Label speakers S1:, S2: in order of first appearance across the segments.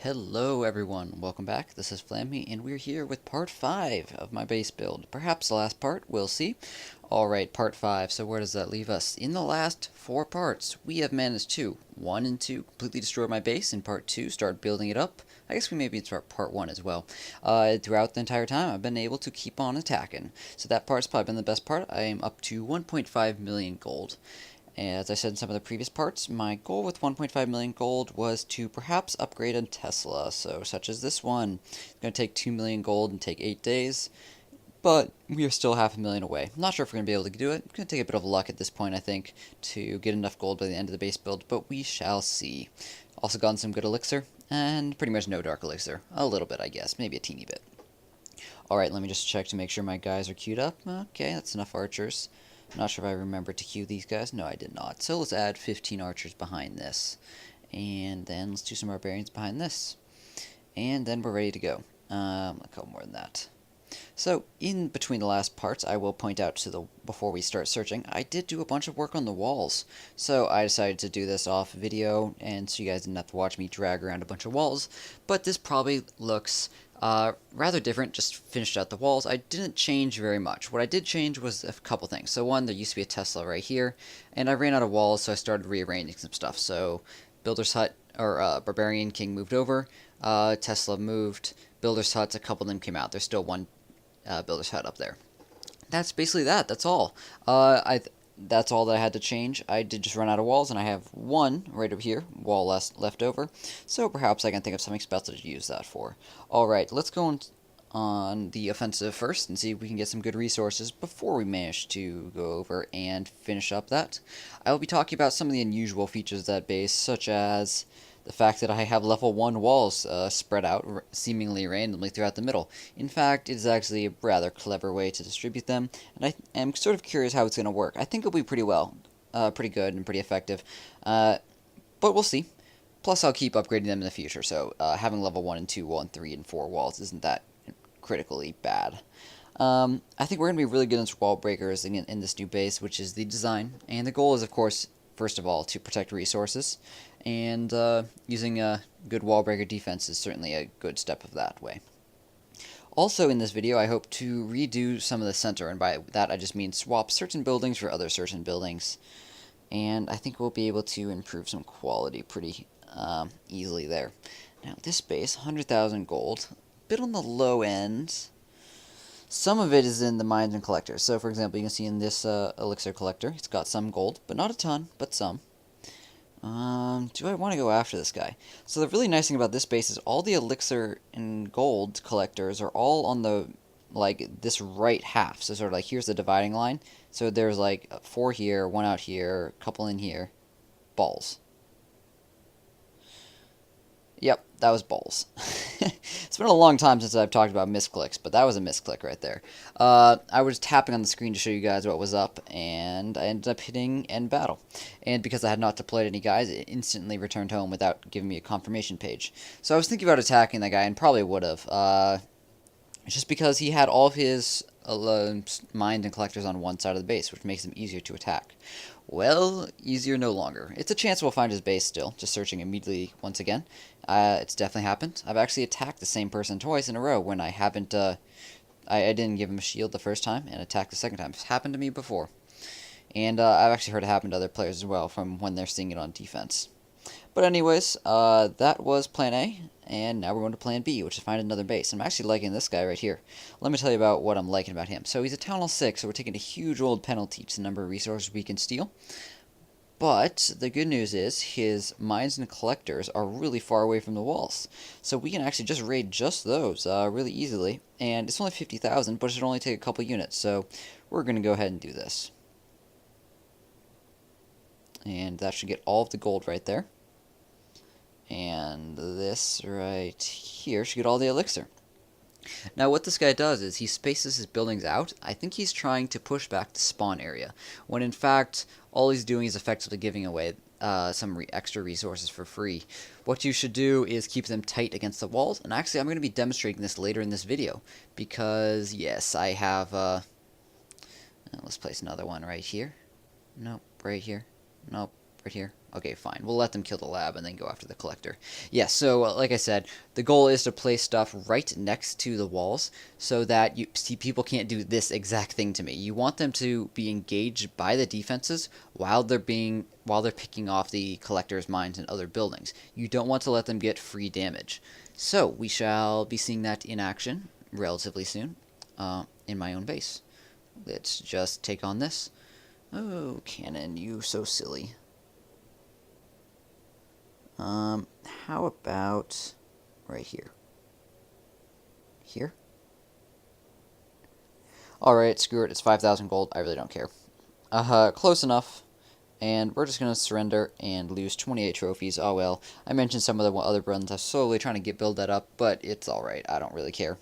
S1: Hello everyone, welcome back. This is Flammy, and we're here with part 5 of my base build. Perhaps the last part, we'll see. Alright, part 5, so where does that leave us? In the last 4 parts, we have managed to 1 and 2 completely destroy my base, in part 2 start building it up. I guess we maybe start part 1 as well. Throughout the entire time, I've been able to keep on attacking. So that part's probably been the best part. I am up to 1.5 million gold. As I said in some of the previous parts, my goal with 1.5 million gold was to perhaps upgrade a Tesla, so such as this one. It's going to take 2 million gold and take 8 days, but we are still half a million away. I'm not sure if we're going to be able to do it. It's going to take a bit of luck at this point, I think, to get enough gold by the end of the base build, but we shall see. Also gotten some good elixir, and pretty much no dark elixir. A little bit, I guess, maybe a teeny bit. Alright, let me just check to make sure my guys are queued up. Okay, that's enough archers. I'm not sure if I remembered to queue these guys. No, I did not. So let's add 15 archers behind this. And then let's do some barbarians behind this. And then we're ready to go. A couple more than that. So, in between the last parts, I will point out before we start searching, I did do a bunch of work on the walls. So I decided to do this off video, and so you guys didn't have to watch me drag around a bunch of walls. But this probably looks rather different, just finished out the walls. I didn't change very much. What I did change was a couple things. So one, there used to be a Tesla right here, and I ran out of walls, so I started rearranging some stuff. So Builder's Hut, or Barbarian King moved over, Tesla moved, Builder's Huts, a couple of them came out. There's still one Builder's Hut up there. That's basically that. That's all. That's all that I had to change. I did just run out of walls, and I have one right over here, wall left over. So perhaps I can think of something special to use that for. Alright, let's go on the offensive first and see if we can get some good resources before we manage to go over and finish up that. I will be talking about some of the unusual features of that base, such as the fact that I have level 1 walls spread out seemingly randomly throughout the middle. In fact, it is actually a rather clever way to distribute them, and I am sort of curious how it's going to work. I think it'll be pretty pretty good and pretty effective, but we'll see. Plus, I'll keep upgrading them in the future, so having level 1 and 2, 1, 3, and 4 walls isn't that critically bad. I think we're going to be really good against wall breakers in this new base, which is the design, and the goal is, of course, first of all, to protect resources, and using a good wall breaker defense is certainly a good step of that way. Also in this video, I hope to redo some of the center, and by that I just mean swap certain buildings for other certain buildings, and I think we'll be able to improve some quality pretty easily there. Now this base, 100,000 gold, a bit on the low end. Some of it is in the mines and collectors. So, for example, you can see in this elixir collector, it's got some gold, but not a ton, but some. Do I want to go after this guy? So the really nice thing about this base is all the elixir and gold collectors are all on the, like, this right half. So sort of like, here's the dividing line. So there's like 4 here, 1 out here, a couple in here. Balls. Yep, that was balls. It's been a long time since I've talked about misclicks, but that was a misclick right there. I was tapping on the screen to show you guys what was up, and I ended up hitting end battle. And because I had not deployed any guys, it instantly returned home without giving me a confirmation page. So I was thinking about attacking that guy, and probably would have. Just because he had all of his mines and collectors on one side of the base, which makes him easier to attack. Well, easier no longer. It's a chance we'll find his base still, just searching immediately once again. It's definitely happened. I've actually attacked the same person twice in a row when I haven't, I didn't give him a shield the first time and attacked the second time. It's happened to me before. And I've actually heard it happen to other players as well from when they're seeing it on defense. But anyways, that was plan A, and now we're going to plan B, which is find another base. I'm actually liking this guy right here. Let me tell you about what I'm liking about him. So he's a Town Hall 6, so we're taking a huge old penalty to the number of resources we can steal. But the good news is his mines and collectors are really far away from the walls. So we can actually just raid just those really easily. And it's only 50,000, but it should only take a couple units. So we're going to go ahead and do this. And that should get all of the gold right there. And this right here should get all the elixir. Now what this guy does is he spaces his buildings out. I think he's trying to push back the spawn area, when in fact all he's doing is effectively giving away some extra resources for free. What you should do is keep them tight against the walls, and actually I'm going to be demonstrating this later in this video, because yes, I have, let's place another one right here. Nope, right here. Nope, Right here? Okay, fine. We'll let them kill the lab and then go after the collector. Yeah, so like I said, the goal is to place stuff right next to the walls so that you see people can't do this exact thing to me. You want them to be engaged by the defenses while they're picking off the collector's mines and other buildings. You don't want to let them get free damage. So we shall be seeing that in action relatively soon in my own base. Let's just take on this. Oh, cannon, you so silly. How about right here? Here? Alright, screw it, it's 5,000 gold, I really don't care. Close enough, and we're just gonna surrender and lose 28 trophies. Oh well, I mentioned some of the other runs, I'm slowly trying to build that up, but it's alright, I don't really care.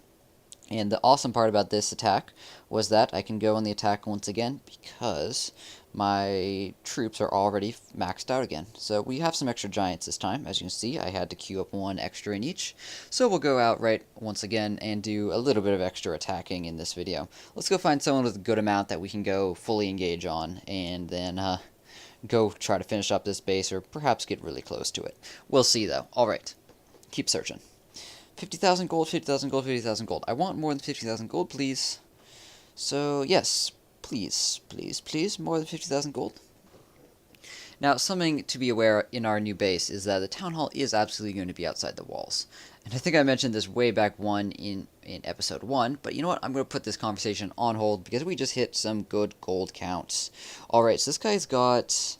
S1: And the awesome part about this attack was that I can go on the attack once again because my troops are already maxed out again. So we have some extra giants this time. As you can see, I had to queue up one extra in each. So we'll go out right once again and do a little bit of extra attacking in this video. Let's go find someone with a good amount that we can go fully engage on and then go try to finish up this base or perhaps get really close to it. We'll see though. Alright, keep searching. 50,000 gold, 50,000 gold, 50,000 gold. I want more than 50,000 gold, please. So, yes, please, please, please, more than 50,000 gold. Now, something to be aware in our new base is that the town hall is absolutely going to be outside the walls. And I think I mentioned this way back in episode 1, but you know what? I'm going to put this conversation on hold because we just hit some good gold counts. Alright, so this guy's got,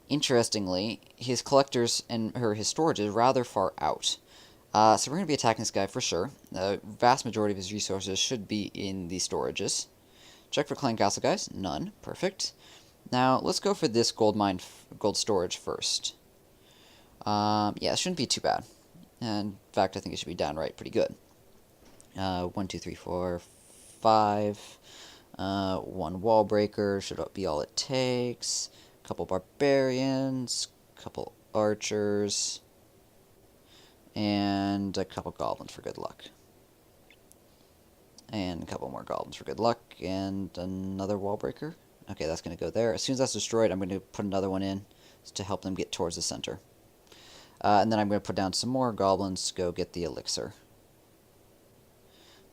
S1: interestingly, his collectors and his storage is rather far out. So we're going to be attacking this guy for sure. The vast majority of his resources should be in the storages. Check for clan castle, guys. None. Perfect. Now, let's go for this gold storage first. Yeah, it shouldn't be too bad. And in fact, I think it should be downright pretty good. 1, 2, 3, 4, 5. One wall breaker should be all it takes. A couple barbarians. A couple archers. And a couple goblins for good luck. And a couple more goblins for good luck. And another wall breaker. Okay, that's going to go there. As soon as that's destroyed, I'm going to put another one in to help them get towards the center. And then I'm going to put down some more goblins to go get the elixir.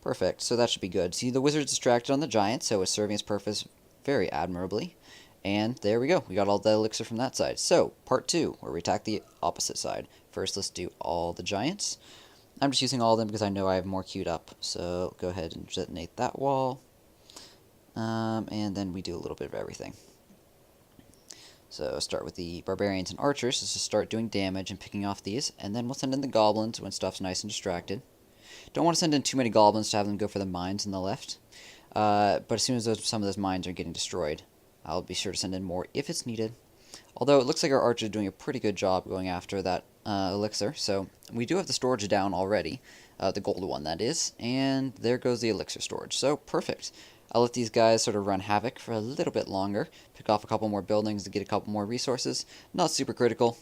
S1: Perfect, so that should be good. See, the wizard's distracted on the giant, so it's serving its purpose very admirably. And there we go. We got all the elixir from that side. So, part 2, where we attack the opposite side. First, let's do all the giants. I'm just using all of them because I know I have more queued up. So, go ahead and detonate that wall. And then we do a little bit of everything. So, start with the barbarians and archers. Let's just start doing damage and picking off these. And then we'll send in the goblins when stuff's nice and distracted. Don't want to send in too many goblins to have them go for the mines on the left. But as soon as some of those mines are getting destroyed, I'll be sure to send in more if it's needed. Although it looks like our archers are doing a pretty good job going after that elixir. So we do have the storage down already. The gold one, that is. And there goes the elixir storage. So perfect. I'll let these guys sort of run havoc for a little bit longer. Pick off a couple more buildings to get a couple more resources. Not super critical.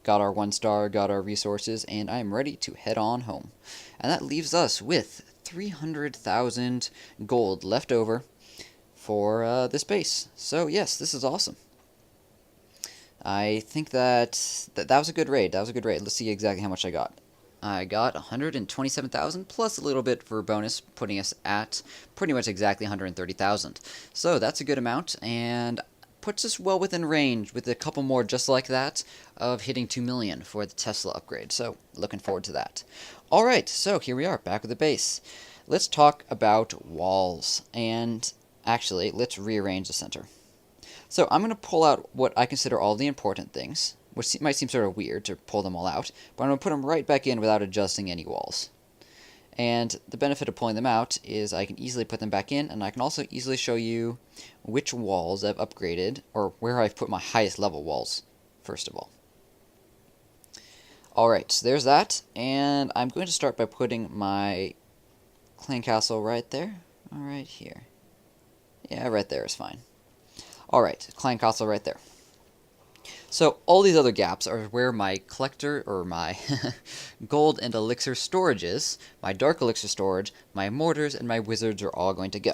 S1: Got our 1 star, got our resources, and I am ready to head on home. And that leaves us with 300,000 gold left over for this base. So yes, this is awesome. I think that was a good raid. That was a good raid. Let's see exactly how much I got. I got 127,000 plus a little bit for bonus, putting us at pretty much exactly 130,000. So that's a good amount, and puts us well within range with a couple more just like that of hitting 2 million for the Tesla upgrade. So looking forward to that. Alright, so here we are, back with the base. Let's talk about walls, and actually, let's rearrange the center. So I'm going to pull out what I consider all the important things, which might seem sort of weird to pull them all out, but I'm going to put them right back in without adjusting any walls. And the benefit of pulling them out is I can easily put them back in, and I can also easily show you which walls I've upgraded, or where I've put my highest level walls, first of all. Alright, so there's that, and I'm going to start by putting my clan castle right there, right here. Yeah, right there is fine. Alright, clan castle right there. So all these other gaps are where my collector, or my gold and elixir storage is, my dark elixir storage, my mortars, and my wizards are all going to go.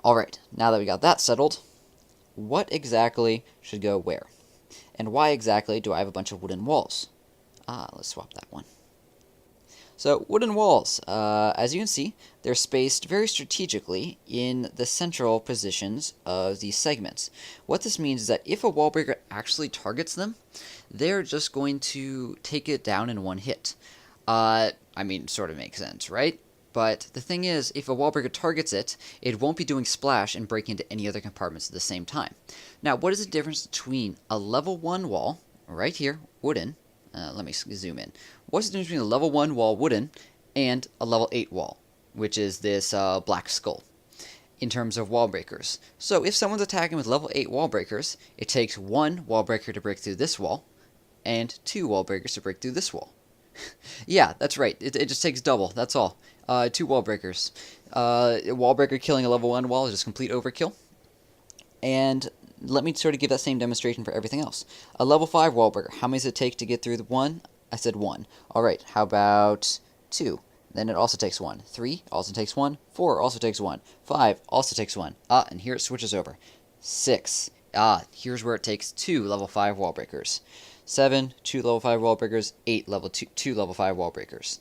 S1: Alright, now that we got that settled, what exactly should go where? And why exactly do I have a bunch of wooden walls? Let's swap that one. So wooden walls, as you can see, they're spaced very strategically in the central positions of these segments. What this means is that if a wall breaker actually targets them, they're just going to take it down in one hit. I mean, sort of makes sense, right? But the thing is, if a wall breaker targets it, it won't be doing splash and breaking into any other compartments at the same time. Now, what is the difference between a level 1 wall, right here, wooden, let me zoom in. What's the difference between a level 1 wall, wooden, and a level 8 wall, which is this black skull, in terms of wall breakers? So if someone's attacking with level 8 wall breakers, it takes 1 wall breaker to break through this wall, and 2 wall breakers to break through this wall. Yeah, that's right. It just takes double. That's all. 2 wall breakers. A wall breaker killing a level 1 wall is just complete overkill. And let me sort of give that same demonstration for everything else. A level 5 wall breaker. How many does it take to get through the 1? I said 1. Alright, how about 2? Then it also takes 1. 3 also takes 1. 4 also takes 1. 5 also takes 1. And here it switches over. 6. Here's where it takes 2 level 5 wall breakers. 7, 2 level 5 wall breakers. 8, level 2 level 5 wall breakers.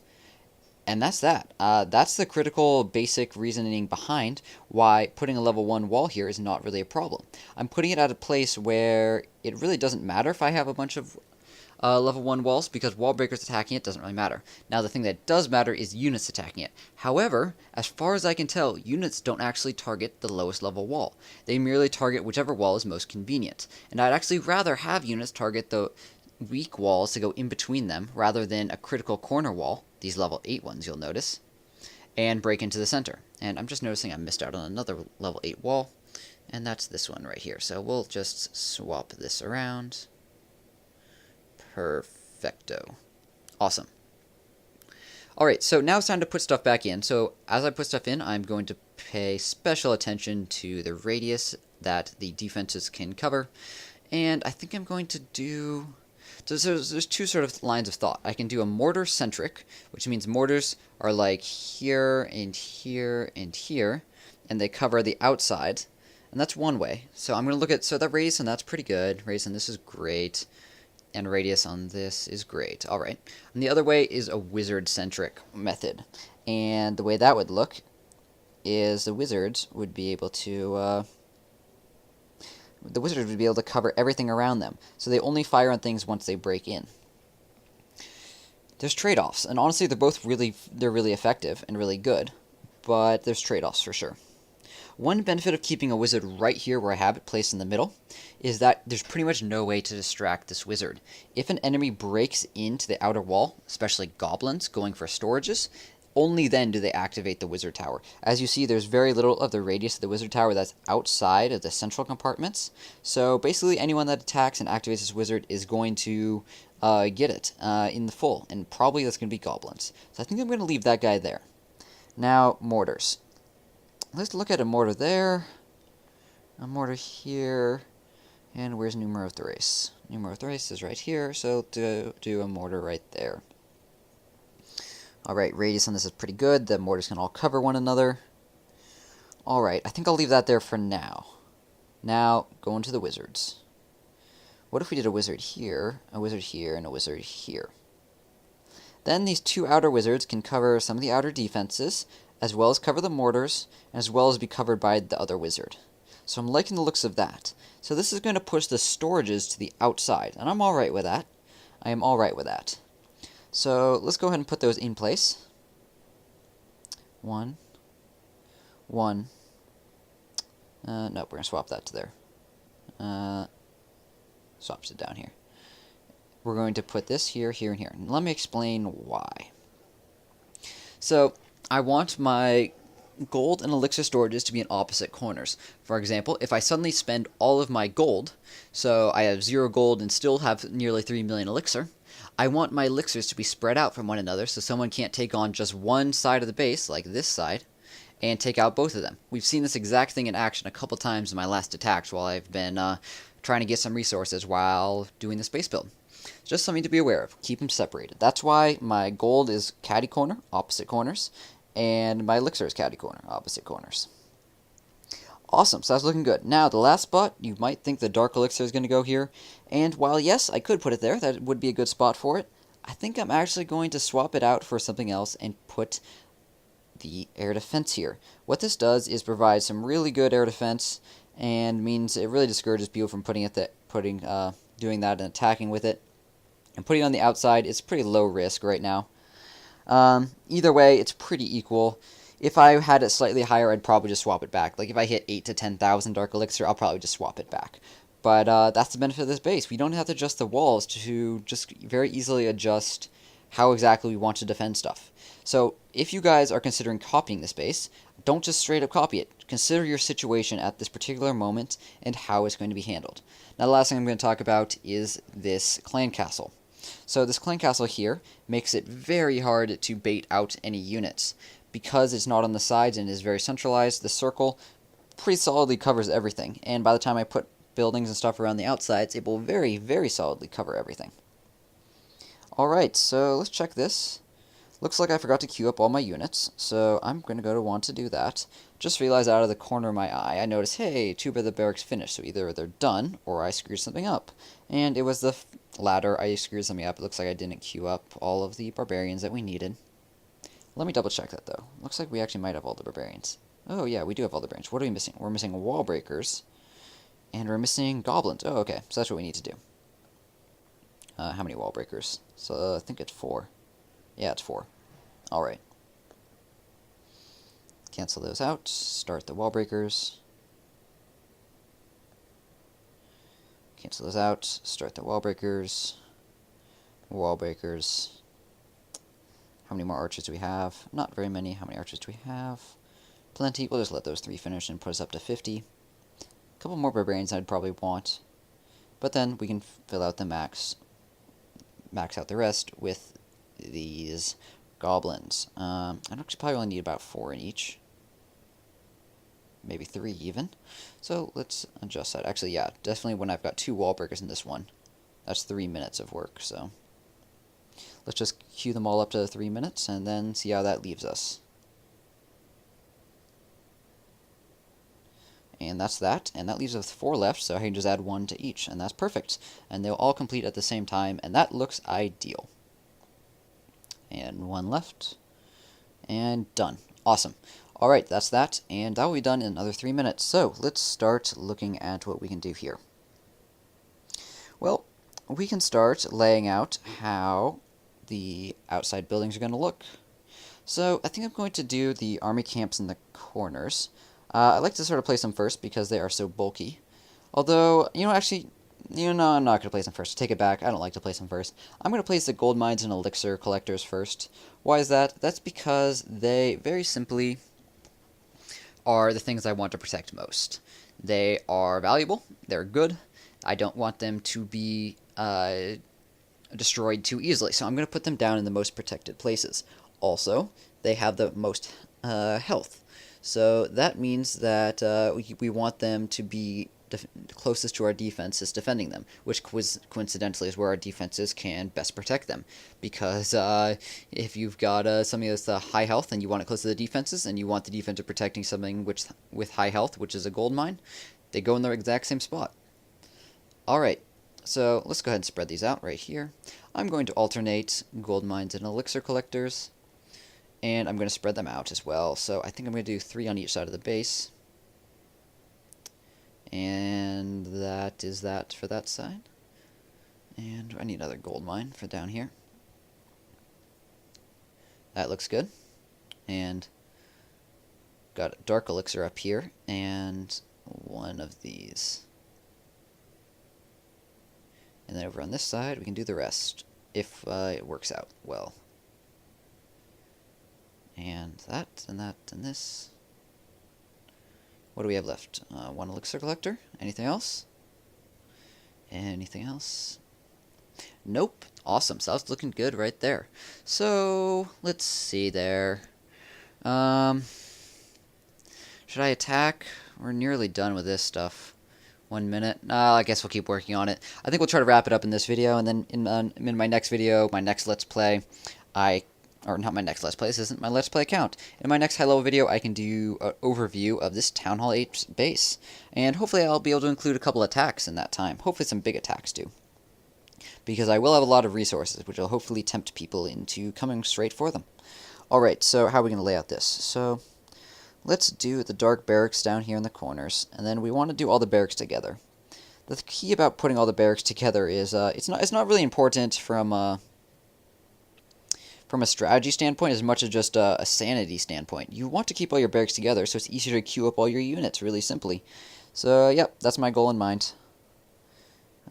S1: And that's that. That's the critical basic reasoning behind why putting a level 1 wall here is not really a problem. I'm putting it at a place where it really doesn't matter if I have a bunch of level 1 walls, because wall breakers attacking it doesn't really matter. Now the thing that does matter is units attacking it. However, as far as I can tell, units don't actually target the lowest level wall. They merely target whichever wall is most convenient. And I'd actually rather have units target the weak walls to go in between them, rather than a critical corner wall, these level 8 ones you'll notice, and break into the center. And I'm just noticing I missed out on another level 8 wall, and that's this one right here. So we'll just swap this around. Perfecto. Awesome. Alright, so now it's time to put stuff back in. So as I put stuff in, I'm going to pay special attention to the radius that the defenses can cover. And I think I'm going to do... So there's two sort of lines of thought. I can do a mortar-centric, which means mortars are like here and here and here, and they cover the outside. And that's one way. So I'm going to look at... So that radius on that's pretty good. Radius on this is great. And radius on this is great. Alright. And the other way is a wizard-centric method. And the way that would look is the wizards would be able to... the wizards would be able to cover everything around them. So they only fire on things once they break in. There's trade-offs. And honestly, they're really effective and really good. But there's trade-offs for sure. One benefit of keeping a wizard right here where I have it placed in the middle is that there's pretty much no way to distract this wizard. If an enemy breaks into the outer wall, especially goblins going for storages, only then do they activate the wizard tower. As you see, there's very little of the radius of the wizard tower that's outside of the central compartments. So basically anyone that attacks and activates this wizard is going to get it in the full, and probably that's going to be goblins. So I think I'm going to leave that guy there. Now, mortars. Let's look at a mortar there, a mortar here, and where's Numero Thrace? Numero Thrace is right here, so do a mortar right there. Alright, radius on this is pretty good. The mortars can all cover one another. Alright, I think I'll leave that there for now. Now, go into the wizards. What if we did a wizard here, and a wizard here? Then these two outer wizards can cover some of the outer defenses, as well as cover the mortars, and as well as be covered by the other wizard. So I'm liking the looks of that. So this is going to push the storages to the outside, and I'm alright with that. I am alright with that. So let's go ahead and put those in place. 1, 1. Nope, we're going to swap that to there. Swaps it down here. We're going to put this here, here, and here. And let me explain why. So I want my gold and elixir storages to be in opposite corners. For example, if I suddenly spend all of my gold, so I have 0 gold and still have nearly 3 million elixir, I want my elixirs to be spread out from one another so someone can't take on just one side of the base, like this side, and take out both of them. We've seen this exact thing in action a couple times in my last attacks while I've been trying to get some resources while doing this base build. Just something to be aware of. Keep them separated. That's why my gold is caddy corner, opposite corners, and my elixir is caddy corner, opposite corners. Awesome, so that's looking good. Now, the last spot, you might think the Dark Elixir is going to go here, and while yes, I could put it there, that would be a good spot for it, I think I'm actually going to swap it out for something else and put the air defense here. What this does is provide some really good air defense, and means it really discourages people from doing that and attacking with it. And putting it on the outside, it's pretty low risk right now. Either way, it's pretty equal. If I had it slightly higher, I'd probably just swap it back. Like if I hit 8 to 10,000 Dark Elixir, I'll probably just swap it back. But that's the benefit of this base. We don't have to adjust the walls to just very easily adjust how exactly we want to defend stuff. So if you guys are considering copying this base, don't just straight up copy it. Consider your situation at this particular moment and how it's going to be handled. Now the last thing I'm going to talk about is this clan castle. So this clan castle here makes it very hard to bait out any units. Because it's not on the sides and is very centralized, the circle pretty solidly covers everything. And by the time I put buildings and stuff around the outsides, it will very, very solidly cover everything. Alright, so let's check this. Looks like I forgot to queue up all my units, so I'm going to want to do that. Just realized out of the corner of my eye, I noticed, hey, two of the barracks finished, so either they're done, or I screwed something up. And it was the latter, I screwed something up. It looks like I didn't queue up all of the barbarians that we needed. Let me double check that, though. Looks like we actually might have all the barbarians. Oh, yeah, we do have all the barbarians. What are we missing? We're missing wall breakers, and we're missing goblins. Oh, okay, so that's what we need to do. How many wall breakers? So I think it's 4. Yeah, it's 4. Alright. Cancel those out. Start the wall breakers. Cancel those out. Start the wall breakers. Wall breakers. How many more archers do we have? Not very many. How many archers do we have? Plenty. We'll just let those 3 finish and put us up to 50. A couple more barbarians I'd probably want. But then we can fill out the max out the rest with these goblins. I actually probably only need about 4 in each. Maybe 3 even. So let's adjust that. Actually, yeah, definitely when I've got 2 wall breakers in this one. That's 3 minutes of work, so let's just queue them all up to 3 minutes and then see how that leaves us. And that's that, and that leaves us 4 left, so I can just add 1 to each, and that's perfect. And they'll all complete at the same time, and that looks ideal. And 1 left, and done. Awesome. Alright, that's that, and that will be done in another 3 minutes. So, let's start looking at what we can do here. Well, we can start laying out how the outside buildings are going to look. So, I think I'm going to do the army camps in the corners. I like to sort of place them first because they are so bulky. Although, actually, I'm not going to place them first. Take it back. I don't like to place them first. I'm going to place the gold mines and elixir collectors first. Why is that? That's because they, very simply, are the things I want to protect most. They are valuable. They're good. I don't want them to be destroyed too easily, so I'm going to put them down in the most protected places. Also, they have the most health. So that means that we want them to be closest to our defenses defending them, which coincidentally is where our defenses can best protect them. Because if you've got something that's high health and you want it close to the defenses, and you want the defense protecting something with high health, which is a gold mine, they go in the exact same spot. Alright, so let's go ahead and spread these out right here. I'm going to alternate gold mines and elixir collectors. And I'm going to spread them out as well. So I think I'm going to do 3 on each side of the base. And that is that for that side. And I need another gold mine for down here. That looks good. And got a dark elixir up here. And 1 of these. And then over on this side, we can do the rest. If it works out well. And that, and that, and this. What do we have left? 1 elixir collector. Anything else? Anything else? Nope. Awesome. So that's looking good right there. So, let's see there. Should I attack? We're nearly done with this stuff. 1 minute. I guess we'll keep working on it. I think we'll try to wrap it up in this video, and then in my next video, my next Let's Play, I or not my next Let's Play, this isn't my Let's Play account. In my next high-level video, I can do an overview of this Town Hall 8 base, and hopefully I'll be able to include a couple attacks in that time. Hopefully some big attacks, too. Because I will have a lot of resources, which will hopefully tempt people into coming straight for them. Alright, so how are we going to lay out this? So, let's do the dark barracks down here in the corners, and then we want to do all the barracks together. The key about putting all the barracks together is it's not really important from a strategy standpoint as much as just a sanity standpoint. You want to keep all your barracks together so it's easier to queue up all your units really simply. So, yep, that's my goal in mind.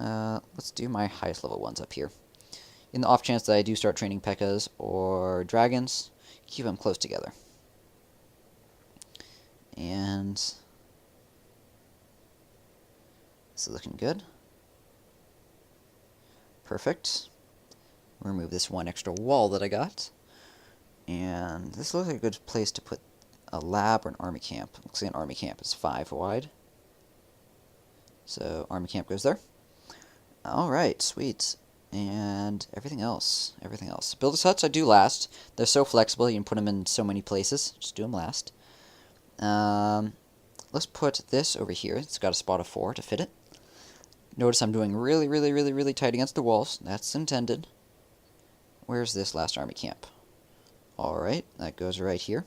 S1: Let's do my highest level ones up here. In the off chance that I do start training P.E.K.K.A.s or dragons, keep them close together. And this is looking good. Perfect. Remove this one extra wall that I got. And this looks like a good place to put a lab or an army camp. Looks like an army camp is 5 wide. So army camp goes there. Alright, sweet. And everything else. Builder's huts I do last. They're so flexible, you can put them in so many places. Just do them last. Let's put this over here. It's got a spot of 4 to fit it. Notice I'm doing really tight against the walls. That's intended. Where's this last army camp? Alright, that goes right here.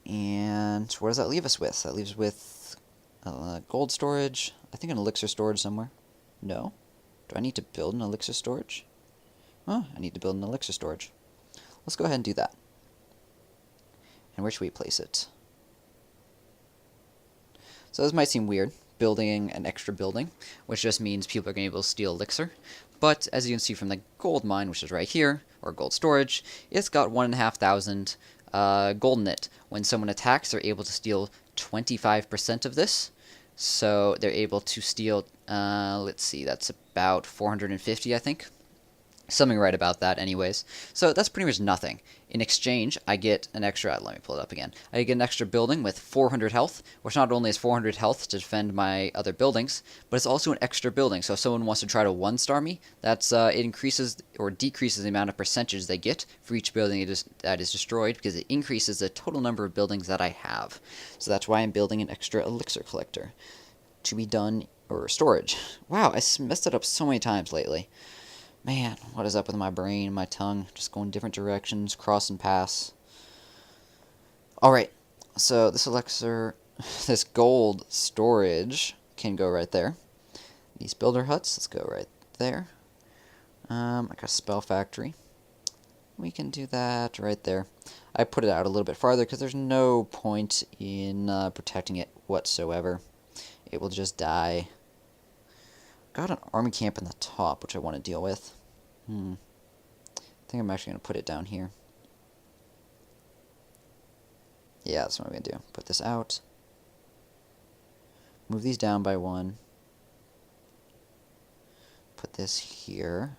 S1: And what does that leave us with? That leaves us with gold storage. I think an elixir storage somewhere. No? Do I need to build an elixir storage? Oh, I need to build an elixir storage. Let's go ahead and do that. And where should we place it? So this might seem weird, building an extra building, which just means people are going to be able to steal elixir. But as you can see from the gold mine, which is right here, or gold storage, it's got 1,500 gold in it. When someone attacks, they're able to steal 25% of this. So they're able to steal, let's see, that's about 450, I think. Something right about that anyways. So that's pretty much nothing. In exchange, I get an extra, let me pull it up again. I get an extra building with 400 health, which not only is 400 health to defend my other buildings, but it's also an extra building. So if someone wants to try to one-star me, that's it increases or decreases the amount of percentage they get for each building that is destroyed, because it increases the total number of buildings that I have. So that's why I'm building an extra elixir collector. To be done, or storage. Wow, I messed it up so many times lately. Man, what is up with my brain and my tongue? Just going different directions, cross and pass. Alright, so this elixir, this gold storage can go right there. These builder huts, let's go right there. I got a spell factory. We can do that right there. I put it out a little bit farther because there's no point in protecting it whatsoever. It will just die. Got an army camp in the top, which I want to deal with. I think I'm actually going to put it down here. Yeah, that's what I'm going to do. Put this out. Move these down by 1. Put this here.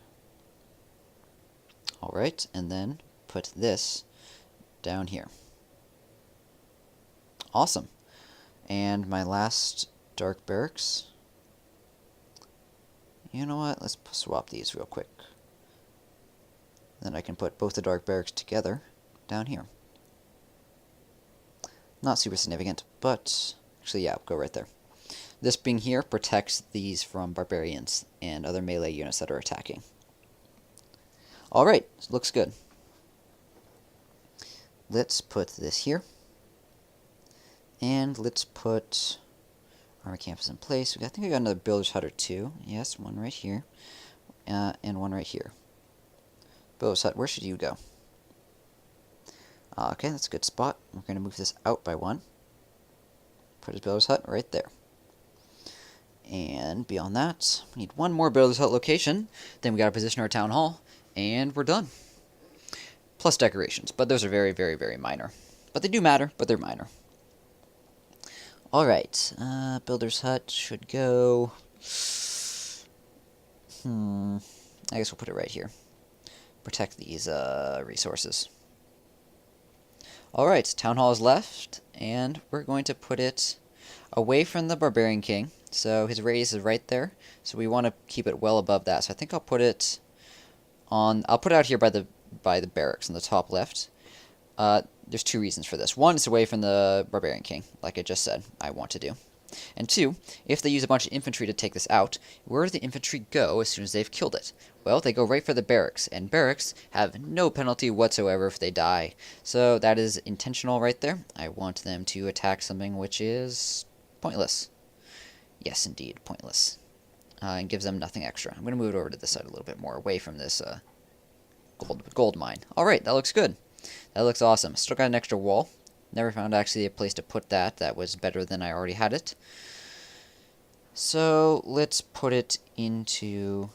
S1: Alright, and then put this down here. Awesome. And my last dark barracks. You know what? Let's swap these real quick. Then I can put both the dark barracks together down here. Not super significant, but actually, yeah, go right there. This being here protects these from barbarians and other melee units that are attacking. Alright, looks good. Let's put this here. And let's put army campus in place. I think I got another builder's hut or 2. Yes, one right here. And one right here. Builder's hut, where should you go? Okay, that's a good spot. We're going to move this out by 1. Put his builder's hut right there. And beyond that, we need one more builder's hut location. Then we got to position our town hall. And we're done. Plus decorations, but those are very, very, very minor. But they do matter, but they're minor. Alright, builder's hut should go... I guess we'll put it right here. Protect these resources. Alright, town hall is left, and we're going to put it away from the barbarian king. So his radius is right there, so we want to keep it well above that. So I think I'll put it on... I'll put it out here by the by the barracks on the top left. There's two reasons for this. One, it's away from the Barbarian King, like I just said I want to do. And two, if they use a bunch of infantry to take this out, where do the infantry go as soon as they've killed it? Well, they go right for the barracks, and barracks have no penalty whatsoever if they die. So that is intentional right there. I want them to attack something which is pointless. Yes, indeed, pointless. And gives them nothing extra. I'm going to move it over to this side a little bit more, away from this gold mine. Alright, that looks good. That looks awesome. Still got an extra wall. Never found actually a place to put that that was better than I already had it. So let's put it into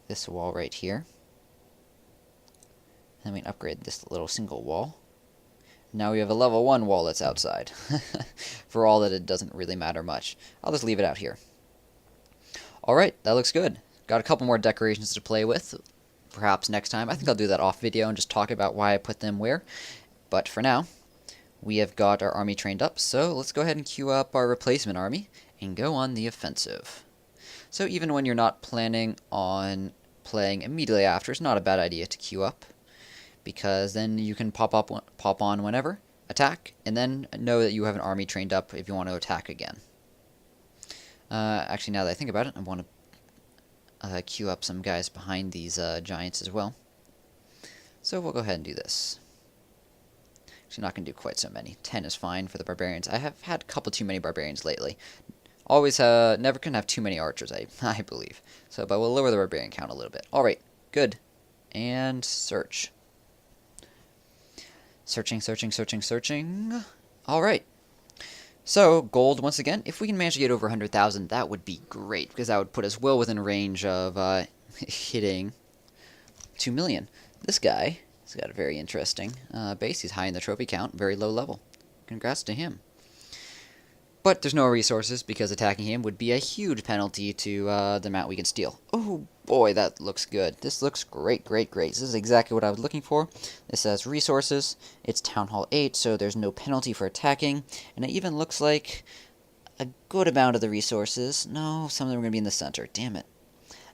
S1: this wall right here. Then we can upgrade this little single wall. Now we have a level 1 wall that's outside. For all that it doesn't really matter much. I'll just leave it out here. Alright, that looks good. Got a couple more decorations to play with. Perhaps next time. I think I'll do that off video and just talk about why I put them where. But for now, we have got our army trained up, so let's go ahead and queue up our replacement army and go on the offensive. So even when you're not planning on playing immediately after, it's not a bad idea to queue up, because then you can pop on whenever, attack, and then know that you have an army trained up if you want to attack again. Actually, now that I think about it, I want to queue up some guys behind these giants as well. So we'll go ahead and do this. Actually, not going to do quite so many. 10 is fine for the barbarians. I have had a couple too many barbarians lately. Always, never can have too many archers, I believe. So, but we'll lower the barbarian count a little bit. Alright, good. And search. Searching. Alright. So, gold, once again, if we can manage to get over 100,000, that would be great, because that would put us well within range of hitting 2 million. This guy has got a very interesting base. He's high in the trophy count, very low level. Congrats to him. But there's no resources, because attacking him would be a huge penalty to the amount we can steal. Oh boy, that looks good. This looks great. This is exactly what I was looking for. This has resources. It's Town Hall 8, so there's no penalty for attacking. And it even looks like a good amount of the resources. No, some of them are going to be in the center. Damn it.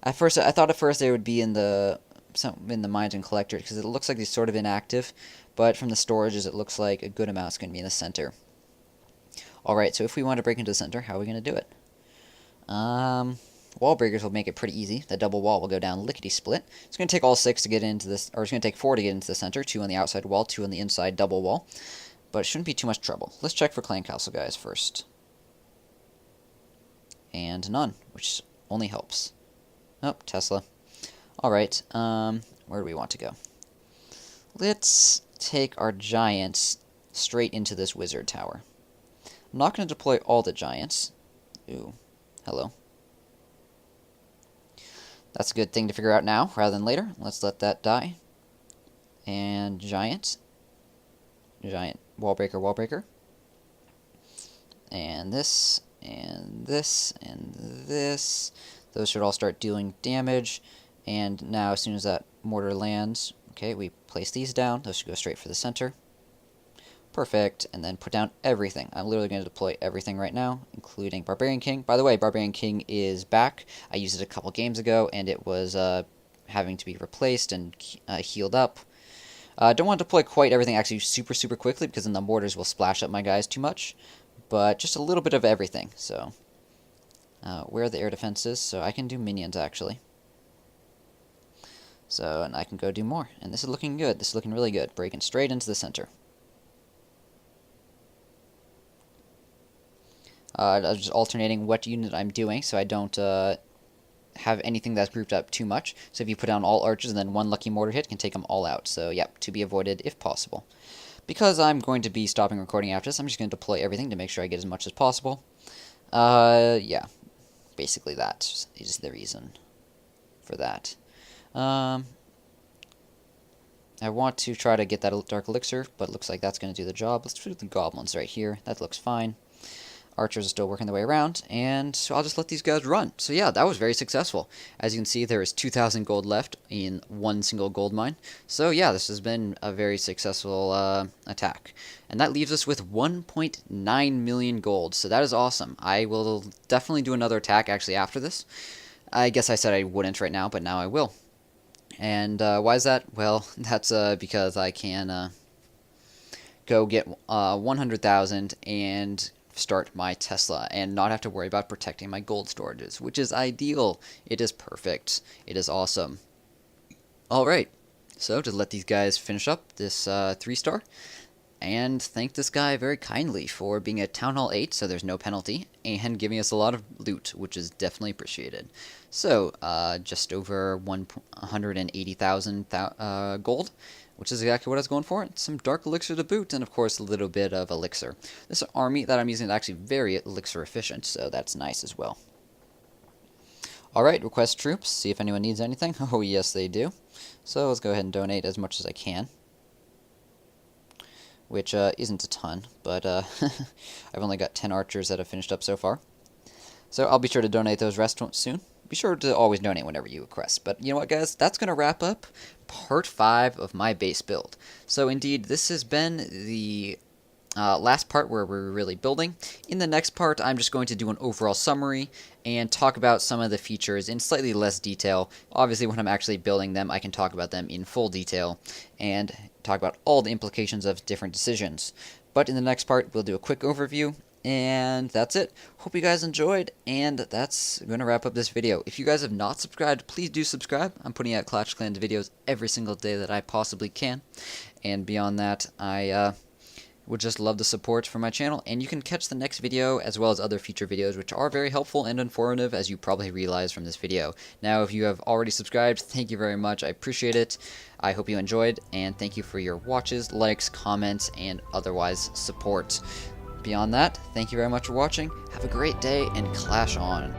S1: I thought at first they would be in the mines and collectors, because it looks like they're sort of inactive. But from the storages, it looks like a good amount is going to be in the center. Alright, so if we want to break into the center, how are we going to do it? Wall breakers will make it pretty easy. The double wall will go down lickety-split. It's going to take all 6 to get into this, or it's going to take 4 to get into the center, 2 on the outside wall, 2 on the inside double wall. But it shouldn't be too much trouble. Let's check for clan castle guys first. And none, which only helps. Oh, Tesla. Alright, where do we want to go? Let's take our giants straight into this wizard tower. I'm not going to deploy all the giants. Ooh, hello. That's a good thing to figure out now, rather than later. Let's let that die. And giant. Giant wall breaker. And this, and this, and this. Those should all start dealing damage. And now, as soon as that mortar lands, okay, we place these down. Those should go straight for the center. Perfect, and then put down everything. I'm literally going to deploy everything right now, including Barbarian King. By the way, Barbarian King is back. I used it a couple games ago, and it was having to be replaced and healed up. Don't want to deploy quite everything actually super quickly, because then the mortars will splash up my guys too much. But just a little bit of everything, so. Where are the air defenses? So I can do minions, actually. So, and I can go do more. And this is looking good. This is looking really good. Breaking straight into the center. I'm just alternating what unit I'm doing, so I don't have anything that's grouped up too much. So if you put down all archers and then one lucky mortar hit, can take them all out. So yep, to be avoided if possible. Because I'm going to be stopping recording after this, I'm just going to deploy everything to make sure I get as much as possible. Yeah, basically that is the reason for that. I want to try to get that dark elixir, but it looks like that's going to do the job. Let's do the goblins right here. That looks fine. Archers are still working their way around, and so I'll just let these guys run. So yeah, that was very successful. As you can see, there is 2,000 gold left in one single gold mine. So yeah, this has been a very successful attack. And that leaves us with 1.9 million gold, so that is awesome. I will definitely do another attack actually after this. I guess I said I wouldn't right now, but now I will. And why is that? Well, that's because I can go get 100,000 and start my Tesla and not have to worry about protecting my gold storages, which is ideal. It is perfect. It is awesome. Alright, so to let these guys finish up this 3-star, and thank this guy very kindly for being at Town Hall 8, so there's no penalty, and giving us a lot of loot, which is definitely appreciated. So, just over 180,000 gold, which is exactly what I was going for. Some dark elixir to boot, and of course a little bit of elixir. This army that I'm using is actually very elixir efficient, so that's nice as well. Alright, request troops, see if anyone needs anything. Oh yes, they do. So let's go ahead and donate as much as I can. Which isn't a ton, but I've only got 10 archers that have finished up so far. So I'll be sure to donate those rest soon. Be sure to always donate whenever you request. But you know what, guys? That's going to wrap up part 5 of my base build. So indeed, this has been the last part where we're really building. In the next part, I'm just going to do an overall summary and talk about some of the features in slightly less detail. Obviously, when I'm actually building them, I can talk about them in full detail and talk about all the implications of different decisions. But in the next part, we'll do a quick overview, and that's it. Hope you guys enjoyed, and that's going to wrap up this video. If you guys have not subscribed, please do subscribe. I'm putting out Clash of Clans videos every single day that I possibly can. And beyond that, I would just love the support for my channel, and you can catch the next video as well as other future videos, which are very helpful and informative, as you probably realize from this video. Now, if you have already subscribed, thank you very much. I appreciate it. I hope you enjoyed, and thank you for your watches, likes, comments, and otherwise support. Beyond that, thank you very much for watching. Have a great day, and clash on.